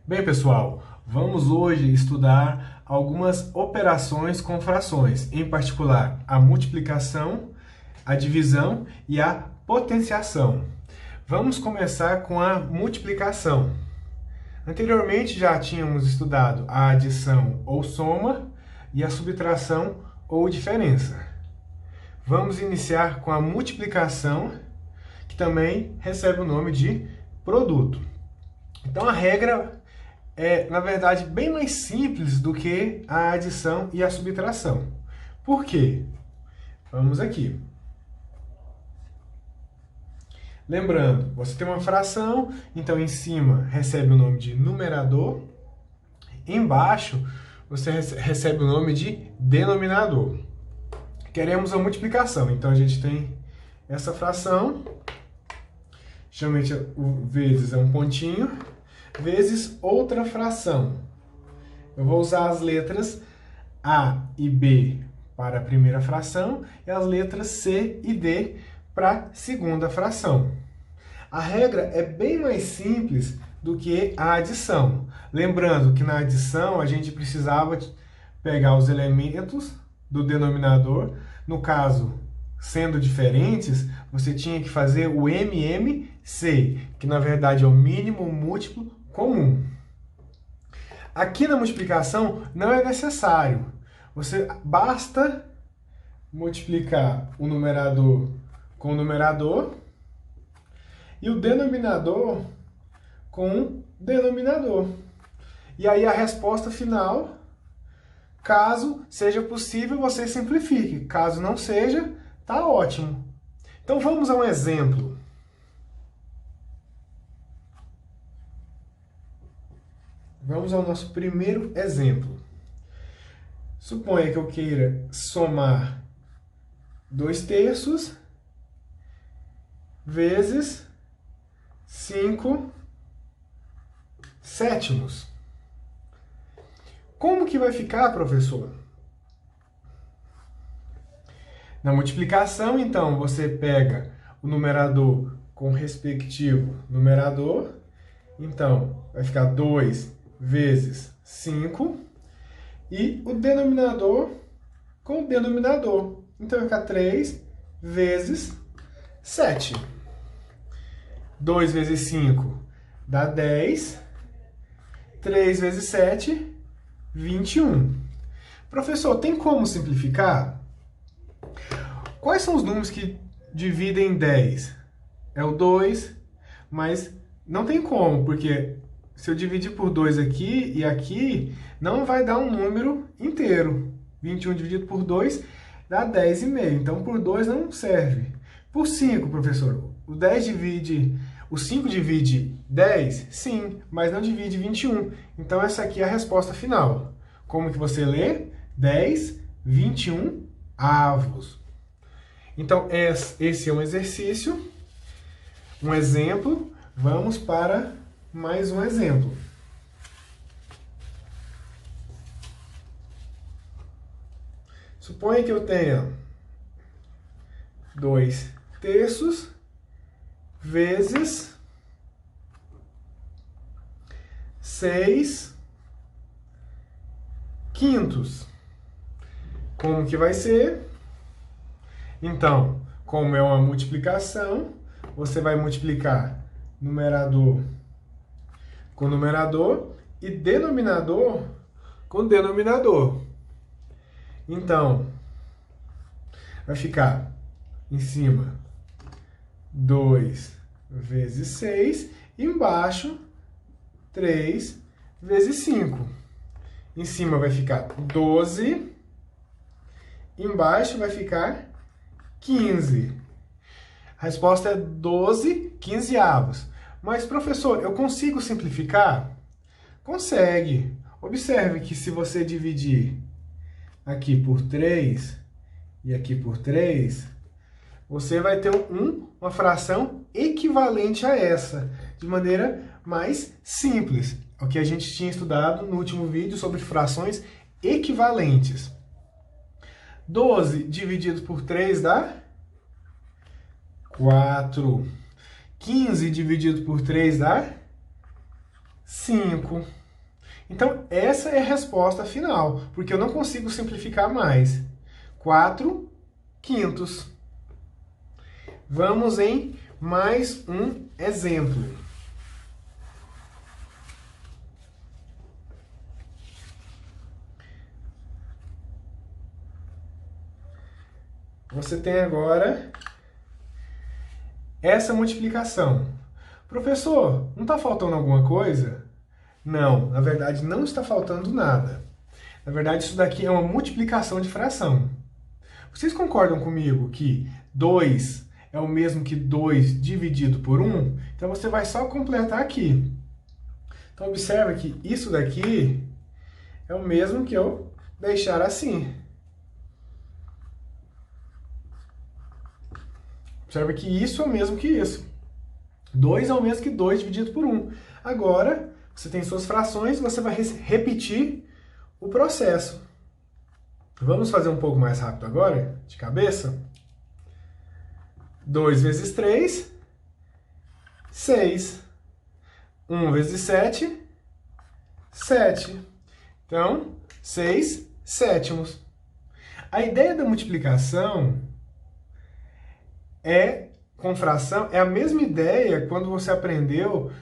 Bem, pessoal, vamos hoje estudar algumas operações com frações, em particular a multiplicação, a divisão e a potenciação. Vamos começar com a multiplicação. Anteriormente já tínhamos estudado a adição ou soma e a subtração ou diferença. Vamos iniciar com a multiplicação, que também recebe o nome de produto. Então a regra é, na verdade, bem mais simples do que a adição e a subtração. Por quê? Vamos aqui. Lembrando, você tem uma fração, então em cima recebe o nome de numerador, embaixo você recebe o nome de denominador. Queremos a multiplicação, então a gente tem essa fração, geralmente o vezes é um pontinho, vezes outra fração. Eu vou usar as letras A e B para a primeira fração e as letras C e D para a segunda fração. A regra é bem mais simples do que a adição. Lembrando que na adição a gente precisava pegar os elementos do denominador, no caso, sendo diferentes, você tinha que fazer o MMC, que na verdade é o mínimo múltiplo comum. Aqui na multiplicação não é necessário. Você basta multiplicar o numerador com o numerador e o denominador com o denominador. E aí a resposta final, caso seja possível, você simplifique. Caso não seja, tá ótimo. Então vamos a um exemplo. Vamos ao nosso primeiro exemplo. Suponha que eu queira somar 2/3 vezes 5/7. Como que vai ficar, professor? Na multiplicação, então, você pega o numerador com o respectivo numerador. Então, vai ficar 2 vezes 5. E o denominador com o denominador. Então, vai ficar 3 vezes 7. 2 vezes 5 dá 10. 3 vezes 7, 21. Professor, tem como simplificar? Quais são os números que dividem 10? É o 2, mas não tem como, porque se eu dividir por 2 aqui e aqui, não vai dar um número inteiro. 21 dividido por 2 dá 10,5. Então, por 2 não serve. Por 5, professor, o 5 divide 10? Sim, mas não divide 21. Então, essa aqui é a resposta final. Como que você lê? 10, 21 avos. Então, esse é um exercício, um exemplo. Vamos para mais um exemplo. Suponha que eu tenha 2/3 vezes 6/5. Como que vai ser? Então, como é uma multiplicação, você vai multiplicar numerador com numerador e denominador com denominador. Então, vai ficar em cima 2 vezes 6 e embaixo 3 vezes 5. Em cima vai ficar 12, embaixo vai ficar 15. A resposta é 12 quinzeavos. Mas, professor, eu consigo simplificar? Consegue. Observe que se você dividir aqui por 3 e aqui por 3, você vai ter uma fração equivalente a essa, de maneira mais simples. O que a gente tinha estudado no último vídeo sobre frações equivalentes. 12 dividido por 3 dá 4. 15 dividido por 3 dá 5. Então, essa é a resposta final, porque eu não consigo simplificar mais. 4 quintos. Vamos em mais um exemplo. Você tem agora essa multiplicação. Professor, não está faltando alguma coisa? Não, na verdade não está faltando nada. Na verdade, isso daqui é uma multiplicação de fração. Vocês concordam comigo que 2 é o mesmo que 2 dividido por 1? Então você vai só completar aqui. Então observa que isso daqui é o mesmo que eu deixar assim. Observa que isso é o mesmo que isso. 2 é o mesmo que 2 dividido por 1. Agora, você tem suas frações, você vai repetir o processo. Vamos fazer um pouco mais rápido agora, de cabeça? 2 vezes 3, 6. 1 vezes 7, 7. Então, 6 sétimos. A ideia da multiplicação com fração é a mesma ideia quando você aprendeu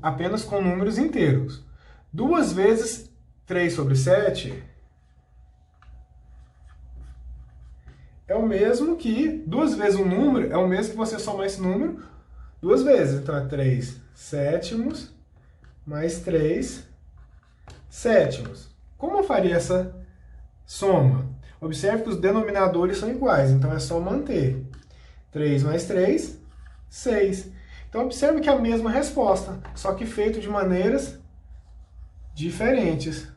apenas com números inteiros. 2 vezes 3 sobre 7 é o mesmo que 2 vezes um número, é o mesmo que você somar esse número 2 vezes. Então é 3 sétimos mais 3 sétimos. Como eu faria essa soma? Observe que os denominadores são iguais, então é só manter. 3 mais 3, 6. Então, observe que é a mesma resposta, só que feito de maneiras diferentes.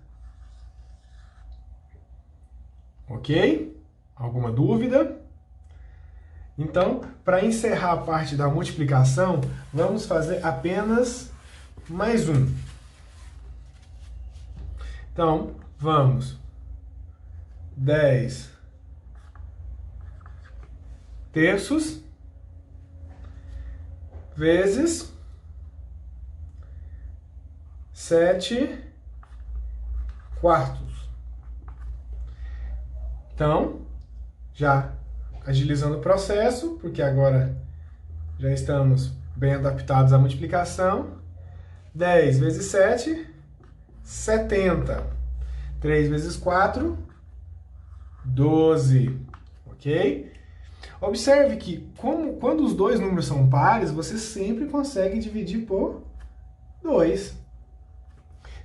Ok? Alguma dúvida? Então, para encerrar a parte da multiplicação, vamos fazer apenas mais um. Então, vamos. 10 terços vezes 7 quartos. Então, já agilizando o processo, porque agora já estamos bem adaptados à multiplicação. 10 vezes 7, 70. 3 vezes 4, 12. Ok? Observe que, quando os dois números são pares, você sempre consegue dividir por 2.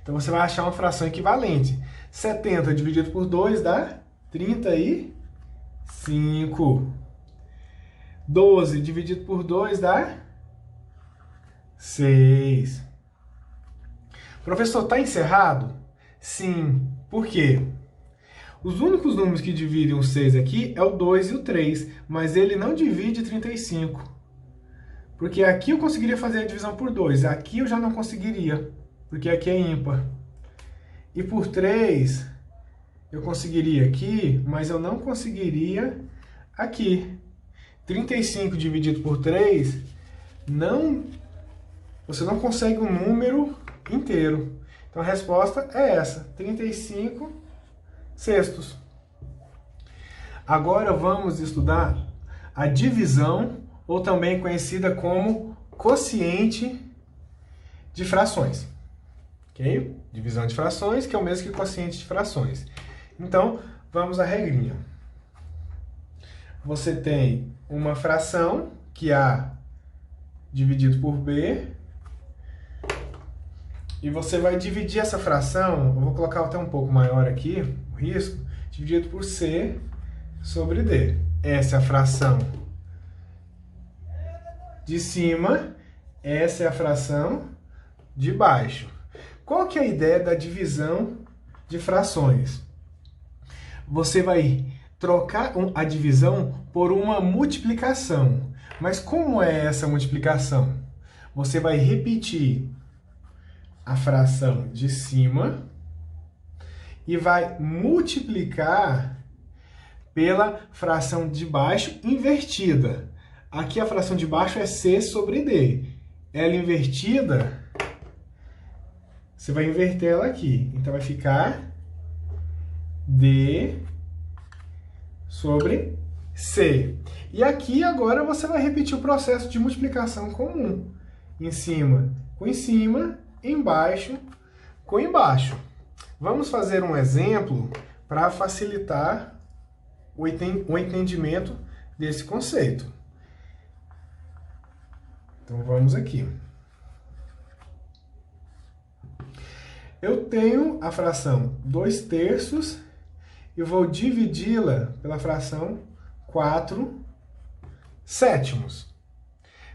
Então, você vai achar uma fração equivalente. 70 dividido por 2 dá 35. 12 dividido por 2 dá 6. Professor, está encerrado? Sim. Por quê? Os únicos números que dividem o 6 aqui é o 2 e o 3, mas ele não divide 35. Porque aqui eu conseguiria fazer a divisão por 2, aqui eu já não conseguiria, porque aqui é ímpar. E por 3 eu conseguiria aqui, mas eu não conseguiria aqui. 35 dividido por 3, você não consegue um número inteiro. Então a resposta é essa, 35 sextos. Agora vamos estudar a divisão, ou também conhecida como quociente de frações. Ok? Divisão de frações, que é o mesmo que quociente de frações. Então, vamos à regrinha. Você tem uma fração, que é A dividido por B, e você vai dividir essa fração, eu vou colocar até um pouco maior aqui, o risco, dividido por C sobre D. Essa é a fração de cima, essa é a fração de baixo. Qual que é a ideia da divisão de frações? Você vai trocar a divisão por uma multiplicação. Mas como é essa multiplicação? Você vai repetir a fração de cima e vai multiplicar pela fração de baixo invertida. Aqui a fração de baixo é C sobre D. Ela invertida você vai inverter ela aqui. Então vai ficar D sobre C. E aqui agora você vai repetir o processo de multiplicação comum. Em cima com em cima, embaixo com embaixo. Vamos fazer um exemplo para facilitar o entendimento desse conceito. Então vamos aqui. Eu tenho a fração 2/3 e vou dividi-la pela fração 4/7.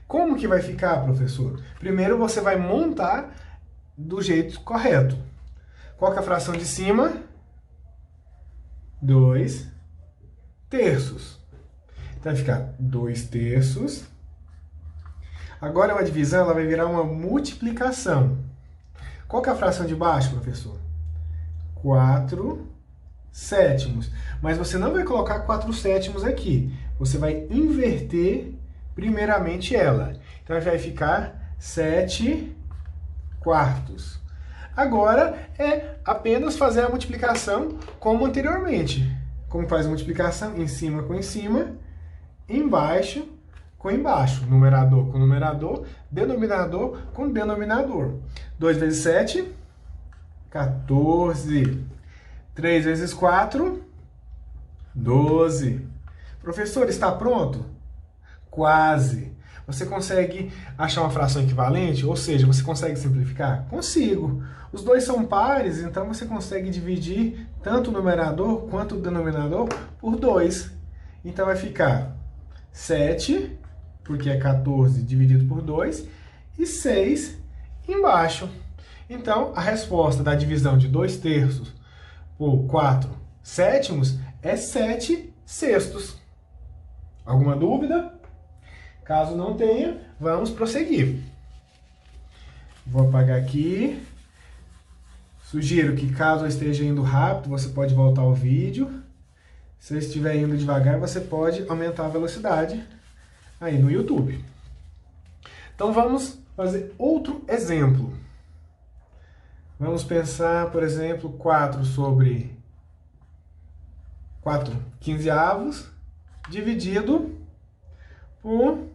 Como que vai ficar, professor? Primeiro você vai montar do jeito correto. Qual que é a fração de cima? 2/3. Então vai ficar 2/3. Agora uma divisão, ela vai virar uma multiplicação. Qual que é a fração de baixo, professor? 4/7. Mas você não vai colocar 4/7 aqui. Você vai inverter primeiramente ela. Então vai ficar 7/4. Agora é apenas fazer a multiplicação como anteriormente. Como faz a multiplicação? Em cima com em cima, embaixo com embaixo. Numerador com numerador, denominador com denominador. 2 vezes 7, 14. 3 vezes 4, 12. Professor, está pronto? Quase. Você consegue achar uma fração equivalente? Ou seja, você consegue simplificar? Consigo. Os dois são pares, então você consegue dividir tanto o numerador quanto o denominador por 2. Então vai ficar 7, porque é 14 dividido por 2, e 6 embaixo. Então, a resposta da divisão de 2/3 por 4/7 é 7/6. Alguma dúvida? Caso não tenha, vamos prosseguir. Vou apagar aqui. Sugiro que, caso eu esteja indo rápido, você pode voltar ao vídeo. Se eu estiver indo devagar, você pode aumentar a velocidade aí no YouTube. Então vamos fazer outro exemplo. Vamos pensar, por exemplo, 4 sobre 4/15 dividido por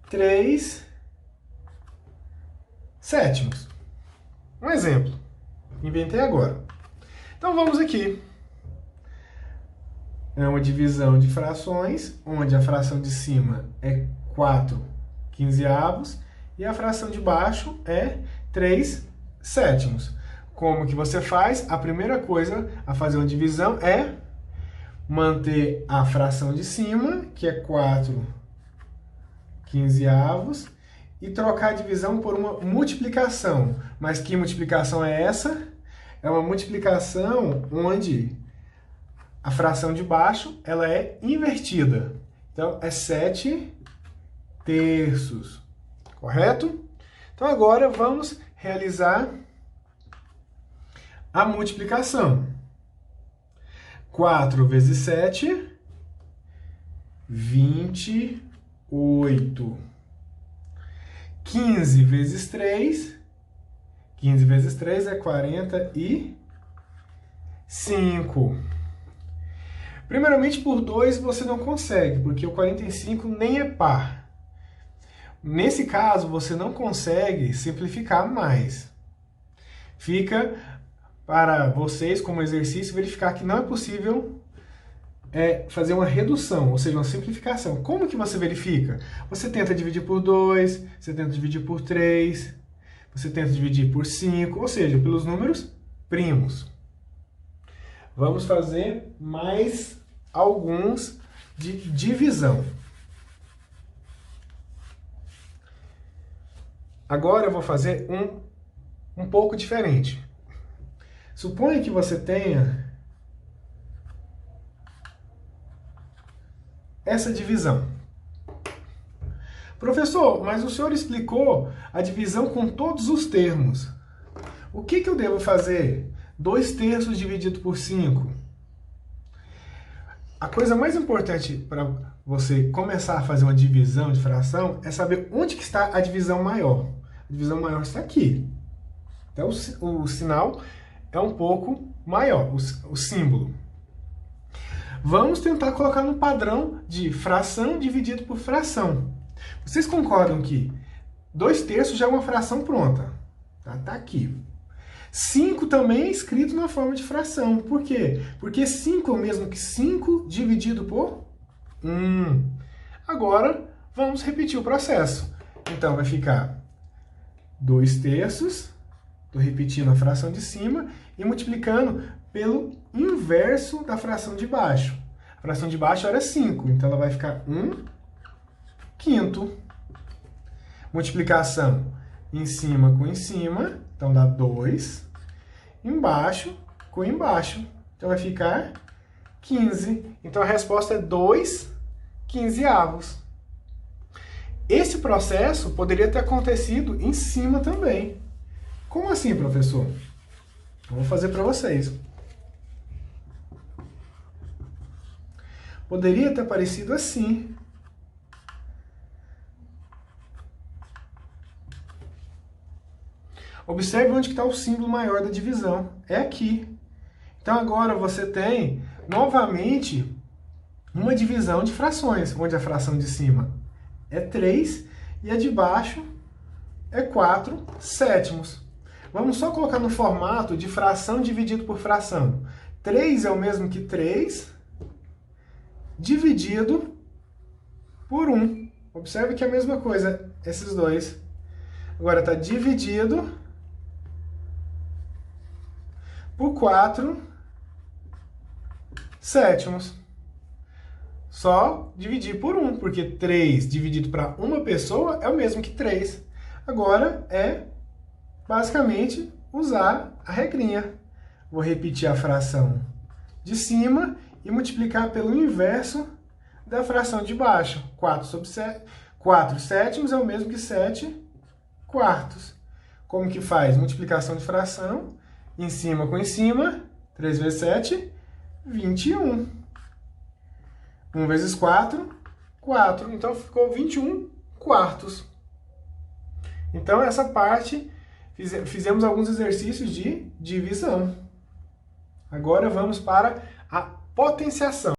3/7. Um exemplo. Inventei agora. Então vamos aqui. É uma divisão de frações, onde a fração de cima é 4/15 e a fração de baixo é 3/7. Como que você faz? A primeira coisa a fazer uma divisão é manter a fração de cima, que é 4/15, e trocar a divisão por uma multiplicação. Mas que multiplicação é essa? É uma multiplicação onde a fração de baixo ela é invertida. Então, é 7/3. Correto? Então, agora vamos realizar a multiplicação. 4 vezes 7, 28. 15 vezes 3, 15 vezes 3 é 45. Primeiramente, por 2 você não consegue, porque o 45 nem é par. Nesse caso, você não consegue simplificar mais. Fica para vocês, como exercício, verificar que não é possível fazer uma redução, ou seja, uma simplificação. Como que você verifica? Você tenta dividir por 2, você tenta dividir por 3, você tenta dividir por 5, ou seja, pelos números primos. Vamos fazer mais alguns de divisão. Agora eu vou fazer um pouco diferente. Suponha que você tenha essa divisão. Professor, mas o senhor explicou a divisão com todos os termos. O que eu devo fazer? 2/3 dividido por 5. A coisa mais importante para você começar a fazer uma divisão de fração é saber onde que está a divisão maior. A divisão maior está aqui. Então, o sinal é um pouco maior, o símbolo. Vamos tentar colocar no padrão de fração dividido por fração. Vocês concordam que 2/3 já é uma fração pronta? Tá aqui. 5 também é escrito na forma de fração. Por quê? Porque 5 é o mesmo que 5 dividido por 1. Agora, vamos repetir o processo. Então, vai ficar 2/3, estou repetindo a fração de cima, e multiplicando pelo inverso da fração de baixo. A fração de baixo era 5, então ela vai ficar 1/5. Multiplicação em cima com em cima, então dá 2. Embaixo com embaixo, então vai ficar 15. Então a resposta é 2/15. Esse processo poderia ter acontecido em cima também. Como assim, professor? Eu vou fazer para vocês. Poderia ter aparecido assim. Observe onde está o símbolo maior da divisão. É aqui. Então agora você tem, novamente, uma divisão de frações, onde a fração de cima é 3 e a de baixo é 4/7. Vamos só colocar no formato de fração dividido por fração. 3 é o mesmo que 3 dividido por 1. Observe que é a mesma coisa, esses dois. Agora está dividido por 4/7. Só dividir por 1, porque 3 dividido para uma pessoa é o mesmo que 3. Agora é basicamente usar a regrinha. Vou repetir a fração de cima e multiplicar pelo inverso da fração de baixo. 4/7 é o mesmo que 7/4. Como que faz? Multiplicação de fração, em cima com em cima, 3 vezes 7, 21. 1 vezes 4, 4. Então ficou 21/4. Então essa parte, fizemos alguns exercícios de divisão. Agora vamos para a potenciação.